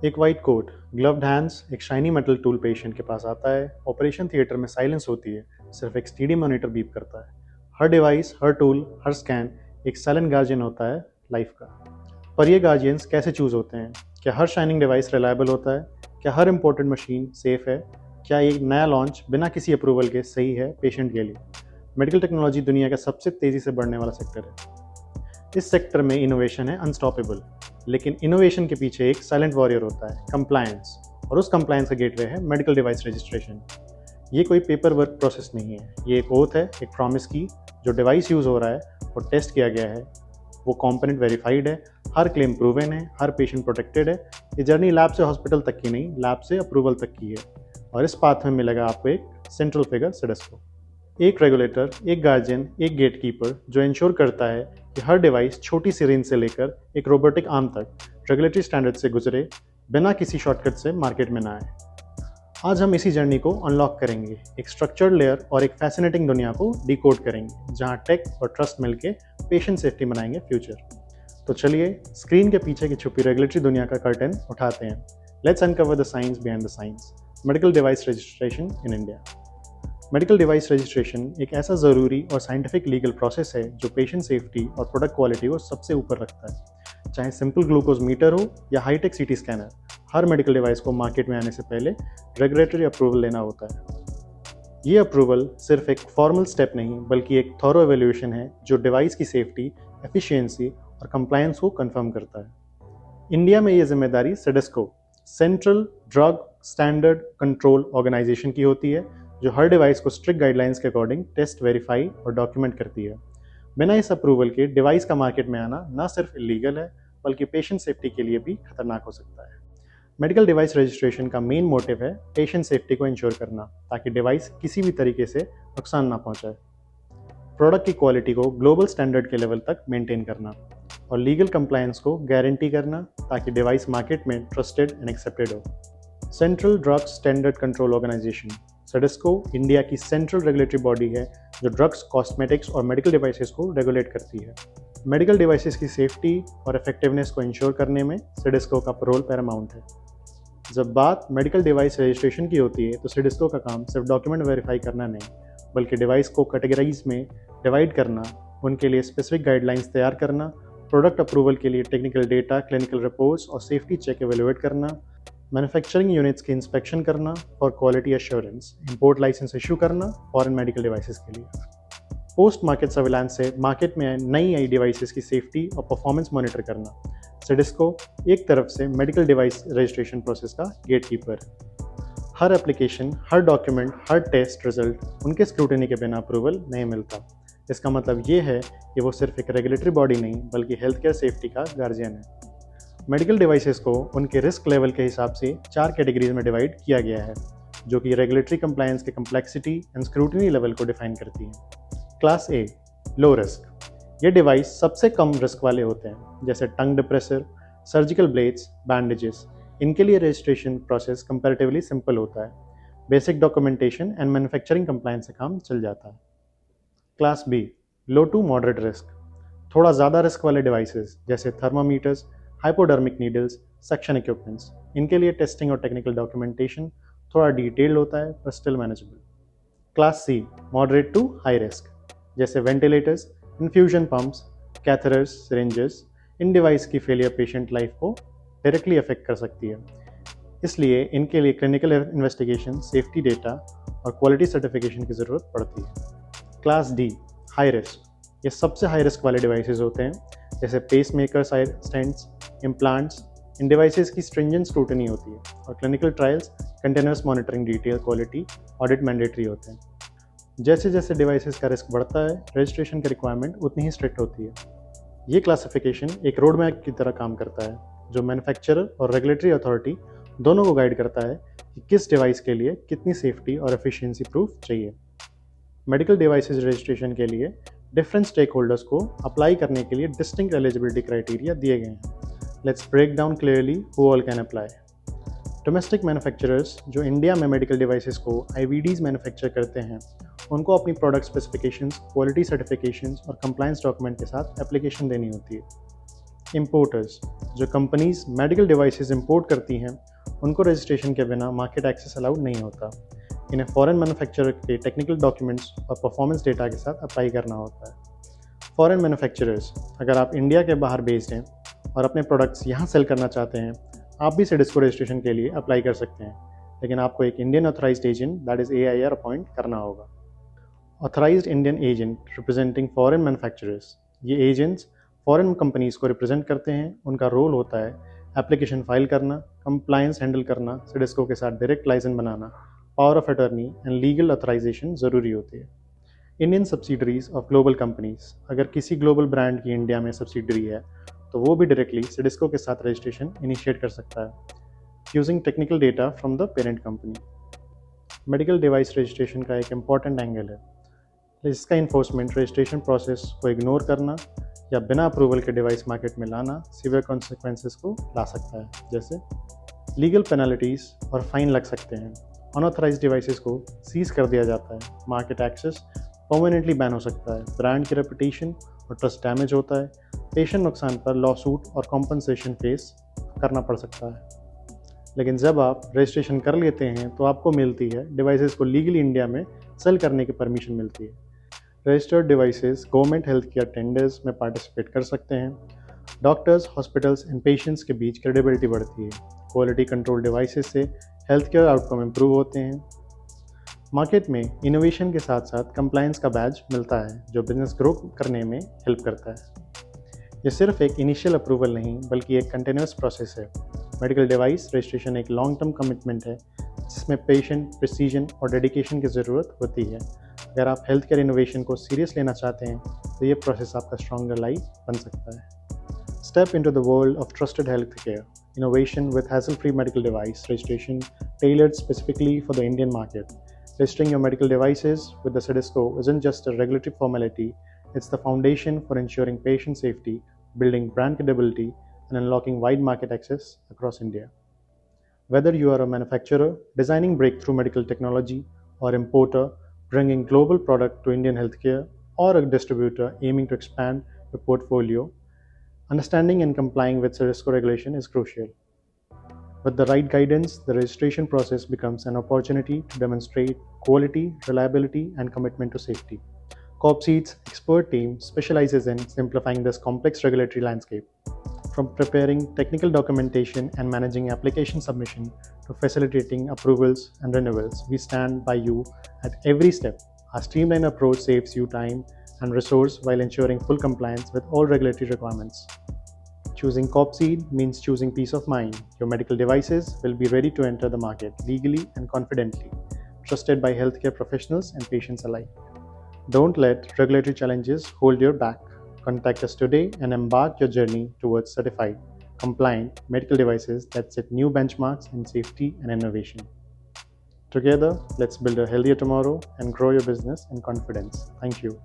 एक white coat, ग्लव्ड hands, एक shiny metal tool patient के पास आता है। ऑपरेशन थिएटर में साइलेंस होती है, सिर्फ एक स्टीडी मॉनिटर बीप करता है। हर डिवाइस, हर टूल, हर स्कैन एक साइलेंट गार्जियन होता है लाइफ का। पर ये गार्जियंस कैसे चूज होते हैं? क्या हर शाइनिंग डिवाइस रिलायबल होता है? क्या हर इंपॉर्टेंट मशीन सेफ है? क्या एक नया लॉन्च बिना किसी अप्रूवल के सही है पेशेंट के लिए? मेडिकल टेक्नोलॉजी दुनिया का सबसे तेजी से बढ़ने वाला सेक्टर है। इस सेक्टर में इनोवेशन है अनस्टॉपेबल, लेकिन इनोवेशन के पीछे एक साइलेंट वॉरियर होता है, कंप्लायंस। और उस कंप्लायंस का गेटवे है मेडिकल डिवाइस रजिस्ट्रेशन। ये कोई पेपर वर्क प्रोसेस नहीं है, ये एक ओथ है, एक प्रॉमिस की। जो डिवाइस यूज़ हो रहा है वो टेस्ट किया गया है, वो कॉम्पोनेंट वेरीफाइड है, हर क्लेम प्रूवन है, हर पेशेंट प्रोटेक्टेड है। ये जर्नी लैब से हॉस्पिटल तक की नहीं, लैब से अप्रूवल तक की है। और इस पाथ में मिलेगा आपको एक सेंट्रल फिगर, सिडेस्को। एक रेगुलेटर, एक गार्जियन, एक गेटकीपर जो इंश्योर करता है कि हर डिवाइस छोटी सी रेंज से लेकर एक रोबोटिक आर्म तक रेगुलेटरी स्टैंडर्ड से गुजरे, बिना किसी शॉर्टकट से मार्केट में ना आए। आज हम इसी जर्नी को अनलॉक करेंगे, एक स्ट्रक्चर्ड लेयर और एक फैसिनेटिंग दुनिया को डिकोड करेंगे, जहां टेक और ट्रस्ट मिलके पेशेंट सेफ्टी बनाएंगे फ्यूचर। तो चलिए स्क्रीन के पीछे की छुपी रेगुलेटरी दुनिया का कर्टन उठाते हैं। Let's uncover the science behind the science. Medical device registration in India. Medical device registration एक ऐसा ज़रूरी और साइंटिफिक लीगल प्रोसेस है जो पेशेंट सेफ्टी और प्रोडक्ट क्वालिटी को सबसे ऊपर रखता है। चाहे सिंपल ग्लूकोज मीटर हो या हाईटेक सीटी स्कैनर, हर मेडिकल डिवाइस को मार्केट में आने से पहले रेगुलेटरी अप्रूवल लेना होता है। ये अप्रूवल सिर्फ एक फॉर्मल स्टेप नहीं, बल्कि एक थॉरो एवेल्यूएशन है जो डिवाइस की सेफ्टी, एफिशिएंसी और कंप्लायंस को कंफर्म करता है। इंडिया में ये जिम्मेदारी CDSCO, central drug standard control organisation की होती है, जो हर डिवाइस को स्ट्रिक्ट गाइडलाइंस के अकॉर्डिंग टेस्ट, वेरीफाई और डॉक्यूमेंट करती है। बिना इस अप्रूवल के डिवाइस का मार्केट में आना न सिर्फ इलीगल है, बल्कि पेशेंट सेफ्टी के लिए भी खतरनाक हो सकता है। मेडिकल डिवाइस रजिस्ट्रेशन का मेन मोटिव है पेशेंट सेफ्टी को इंश्योर करना, ताकि डिवाइस किसी भी तरीके से नुकसान ना पहुंचाए, प्रोडक्ट की क्वालिटी को ग्लोबल स्टैंडर्ड के लेवल तक मेंटेन करना और लीगल कंप्लायंस को गारंटी करना, ताकि डिवाइस मार्केट में ट्रस्टेड एंड एक्सेप्टेड हो। Central drug standard control organisation CDSCO India की सेंट्रल रेगुलेटरी बॉडी है, जो ड्रग्स, कॉस्मेटिक्स और मेडिकल डिवाइसेस को रेगुलेट करती है। मेडिकल डिवाइसेस की सेफ्टी और इफेक्टिवनेस को इंश्योर करने में सिडेस्को का रोल पैरामाउंट है। जब बात मेडिकल डिवाइस रजिस्ट्रेशन की होती है, तो सिडेस्को का काम सिर्फ डॉक्यूमेंट वेरीफाई करना नहीं, बल्कि डिवाइस को कैटेगराइज में डिवाइड करना, उनके लिए स्पेसिफिक गाइडलाइंस तैयार करना, प्रोडक्ट अप्रूवल के लिए टेक्निकल डेटा, क्लिनिकल रिपोर्ट्स और सेफ्टी चेक एवेलुएट करना, मैन्युफैक्चरिंग यूनिट्स की इंस्पेक्शन करना और quality assurance, import licence issue करना फॉरेन मेडिकल डिवाइसेस के लिए। पोस्ट मार्केट सर्विलांस से मार्केट में नई आई डिवाइसेस की सेफ्टी और परफॉर्मेंस मॉनिटर करना। सिडेस्को एक तरफ से मेडिकल डिवाइस रजिस्ट्रेशन प्रोसेस का गेटकीपर है। हर एप्लीकेशन, हर डॉक्यूमेंट, हर टेस्ट रिजल्ट उनके स्क्रूटनी के बिना अप्रूवल नहीं मिलता। इसका मतलब ये है कि वो सिर्फ एक रेगुलेटरी बॉडी नहीं, बल्कि हेल्थ केयर सेफ्टी का गार्जियन है। मेडिकल डिवाइसेस को उनके रिस्क लेवल के हिसाब से 4 कैटेगरीज में डिवाइड किया गया है, जो कि रेगुलेटरी कंप्लायंस के कम्प्लेक्सिटी एंड स्क्रूटनी लेवल को डिफाइन करती हैं। Class A, low risk. ये डिवाइस सबसे कम रिस्क वाले होते हैं, जैसे tongue depressor, surgical blades, bandages. इनके लिए रजिस्ट्रेशन प्रोसेस कंपैरेटिवली सिंपल होता है। Basic documentation and manufacturing compliance से काम चल जाता है। Class B, low to moderate risk. थोड़ा ज़्यादा रिस्क वाले डिवाइसेस जैसे thermometers, hypodermic needles, suction equipments, इनके लिए टेस्टिंग और टेक्निकल डॉक्यूमेंटेशन थोड़ा डिटेल्ड होता है, पर still manageable. Class C, moderate to high risk, जैसे ventilators, infusion pumps, catheters, syringes. इन डिवाइस की फेलियर पेशेंट लाइफ को डायरेक्टली अफेक्ट कर सकती है, इसलिए इनके लिए क्लिनिकल इन्वेस्टिगेशन, सेफ्टी डेटा और क्वालिटी सर्टिफिकेशन की ज़रूरत पड़ती है। Class D, high risk. ये सबसे हाई रिस्क वाले डिवाइसेस होते हैं, जैसे पेस मेकर, स्टेंट्स, इम्प्लांट्स। इन डिवाइसेस की स्ट्रिंजेंट स्क्रूटनी होती है और clinical trials, continuous monitoring, detail, quality audit mandatory होते हैं। जैसे जैसे डिवाइसेस का रिस्क बढ़ता है, रजिस्ट्रेशन की रिक्वायरमेंट उतनी ही स्ट्रिक्ट होती है। ये क्लासिफिकेशन एक रोड मैप की तरह काम करता है, जो मैन्युफैक्चरर और रेगुलेटरी अथॉरिटी दोनों को गाइड करता है कि किस डिवाइस के लिए कितनी सेफ्टी और एफिशिएंसी प्रूफ चाहिए। मेडिकल डिवाइसेस रजिस्ट्रेशन के लिए डिफरेंट स्टेक होल्डर्स को अप्लाई करने के लिए डिस्टिंक्ट एलिजिबिलिटी क्राइटेरिया दिए गए हैं। Let's break down clearly who all can apply. Domestic manufacturers जो इंडिया में मेडिकल डिवाइसेस को आईवीडीज मैन्युफैक्चर करते हैं, उनको अपनी प्रोडक्ट स्पेसिफिकेशंस, क्वालिटी सर्टिफिकेशंस और कंप्लायंस डॉक्यूमेंट के साथ एप्लीकेशन देनी होती है। इम्पोर्टर्स, जो कंपनीज मेडिकल डिवाइसेस इंपोर्ट करती हैं उनको रजिस्ट्रेशन के बिना मार्केट एक्सेस अलाउड नहीं होता। इन्हें फॉरेन मैन्युफैक्चरर के टेक्निकल डॉक्यूमेंट्स और परफॉर्मेंस डेटा के साथ अप्लाई करना होता है। फॉरेन मैन्युफैक्चरर्स, अगर आप इंडिया के बाहर बेस्ड हैं और अपने प्रोडक्ट्स यहाँ सेल करना चाहते हैं, आप भी सिडिस्को रजिस्ट्रेशन के लिए अप्लाई कर सकते हैं, लेकिन आपको एक Indian authorised agent that is AIR appoint करना होगा। Authorised Indian agent representing foreign manufacturers, ये एजेंट्स फॉरेन कंपनीज़ को रिप्रेजेंट करते हैं। उनका रोल होता है एप्लीकेशन फाइल करना, कंप्लायंस हैंडल करना, सिडिस्को के साथ डायरेक्ट लाइसेंस बनाना, power of attorney and legal authorisation ज़रूरी होती है। Indian subsidiaries of global companies, अगर किसी ग्लोबल ब्रांड की इंडिया में सब्सिडरी है तो वो भी डायरेक्टली सिडिस्को के साथ रजिस्ट्रेशन इनिशिएट कर सकता है using technical data from the parent company. Medical device registration का एक इम्पॉर्टेंट एंगल है, इसका इन्फोर्समेंट रजिस्ट्रेशन प्रोसेस को इग्नोर करना या बिना अप्रूवल के डिवाइस मार्केट में लाना सीवियर कॉन्सिक्वेंसेस को ला सकता है, जैसे लीगल पेनल्टीज और फाइन लग सकते हैं। अनऑथराइज्ड डिवाइसेस को सीज कर दिया जाता है, मार्केट एक्सेस परमानेंटली बैन हो सकता है, ब्रांड की रेपुटेशन और ट्रस्ट डैमेज होता है, पेशेंट नुकसान पर लॉ सूट और कॉम्पनसेशन फेस करना पड़ सकता है। लेकिन जब आप रजिस्ट्रेशन कर लेते हैं तो आपको मिलती है डिवाइसेस को लीगली इंडिया में सेल करने की परमिशन मिलती है। Registered devices government health care tenders में पार्टिसिपेट कर सकते हैं। डॉक्टर्स, हॉस्पिटल्स एंड पेशेंट्स के बीच क्रेडिबिलिटी बढ़ती है। क्वालिटी कंट्रोल डिवाइसेस से हेल्थ केयर आउटकम इम्प्रूव होते हैं। मार्केट में इनोवेशन के साथ साथ कंप्लायंस का बैज मिलता है जो बिजनेस ग्रो करने में हेल्प करता है। ये सिर्फ एक इनिशियल अप्रूवल नहीं बल्कि एक कंटिन्यूस प्रोसेस है। मेडिकल डिवाइस रजिस्ट्रेशन एक लॉन्ग टर्म कमिटमेंट है जिसमें पेशेंट, प्रिसीजन और डेडिकेशन की ज़रूरत होती है। अगर आप हेल्थ केयर इनोवेशन को सीरियस लेना चाहते हैं तो ये प्रोसेस आपका स्ट्रॉन्गर लाइफ बन सकता है। Step into the world of trusted health care innovation with hassle-free medical device registration tailored specifically for the Indian market. Registering your medical devices with the Cedisco isn't just a regulatory formality, it's the foundation for ensuring patient safety, building brand credibility, and unlocking wide market access across India. Whether you are a manufacturer designing breakthrough medical technology or importer bringing global product to Indian healthcare or a distributor aiming to expand your portfolio, understanding and complying with Cedisco regulation is crucial. With the right guidance, the registration process becomes an opportunity to demonstrate quality, reliability, and commitment to safety. Copseed's expert team specializes in simplifying this complex regulatory landscape. From preparing technical documentation and managing application submission to facilitating approvals and renewals, we stand by you at every step. Our streamlined approach saves you time and resource while ensuring full compliance with all regulatory requirements. Choosing Copseed means choosing peace of mind. Your medical devices will be ready to enter the market legally and confidently, trusted by healthcare professionals and patients alike. Don't let regulatory challenges hold you back. Contact us today and embark your journey towards certified, compliant medical devices that set new benchmarks in safety and innovation. Together, let's build a healthier tomorrow and grow your business in confidence. Thank you.